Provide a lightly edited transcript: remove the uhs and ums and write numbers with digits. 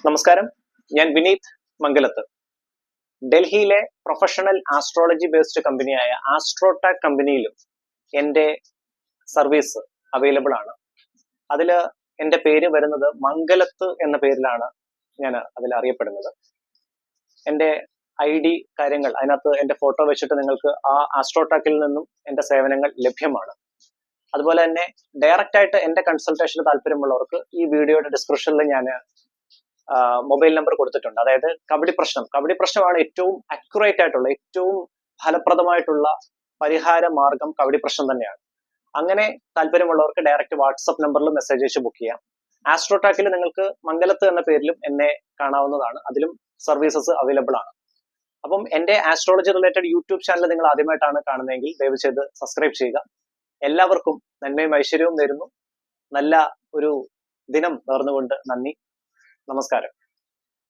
നമസ്കാരം, ഞാൻ വിനീത് മംഗലത്ത്. ഡൽഹിയിലെ പ്രൊഫഷണൽ ആസ്ട്രോളജി ബേസ്ഡ് കമ്പനിയായ ആസ്ട്രോടാക് കമ്പനിയിലും എൻ്റെ സർവീസ് അവൈലബിൾ ആണ്. അതിൽ എൻ്റെ പേര് വരുന്നത് മംഗലത്ത് എന്ന പേരിലാണ് ഞാൻ അതിൽ അറിയപ്പെടുന്നത്. എൻ്റെ ID കാര്യങ്ങൾ അതിനകത്ത് എൻ്റെ ഫോട്ടോ വെച്ചിട്ട് നിങ്ങൾക്ക് ആ ആസ്ട്രോടാക്കിൽ നിന്നും എൻ്റെ സേവനങ്ങൾ ലഭ്യമാണ്. അതുപോലെ തന്നെ ഡയറക്റ്റ് ആയിട്ട് എൻ്റെ കൺസൾട്ടേഷന് താല്പര്യമുള്ളവർക്ക് ഈ വീഡിയോയുടെ ഡിസ്ക്രിപ്ഷനിൽ ഞാൻ മൊബൈൽ നമ്പർ കൊടുത്തിട്ടുണ്ട്. അതായത് കബഡി പ്രശ്നമാണ് ഏറ്റവും അക്യുറേറ്റ് ആയിട്ടുള്ള, ഏറ്റവും ഫലപ്രദമായിട്ടുള്ള പരിഹാര മാർഗം കബഡി പ്രശ്നം തന്നെയാണ്. അങ്ങനെ താല്പര്യമുള്ളവർക്ക് ഡയറക്റ്റ് വാട്സപ്പ് നമ്പറിൽ മെസ്സേജ് അയച്ച് ബുക്ക് ചെയ്യാം. ആസ്ട്രോടാക്കിൽ നിങ്ങൾക്ക് മംഗലത്ത് എന്ന പേരിലും എന്നെ കാണാവുന്നതാണ്. അതിലും സർവീസസ് അവൈലബിൾ ആണ്. അപ്പം എൻ്റെ ആസ്ട്രോളജി റിലേറ്റഡ് യൂട്യൂബ് ചാനൽ നിങ്ങൾ ആദ്യമായിട്ടാണ് കാണുന്നതെങ്കിൽ ദയവ് ചെയ്ത് സബ്സ്ക്രൈബ് ചെയ്യുക. എല്ലാവർക്കും നന്മയും ഐശ്വര്യവും നേരുന്നു. നല്ല ഒരു ദിനം നേർന്നുകൊണ്ട് നന്ദി. നമസ്കാരം.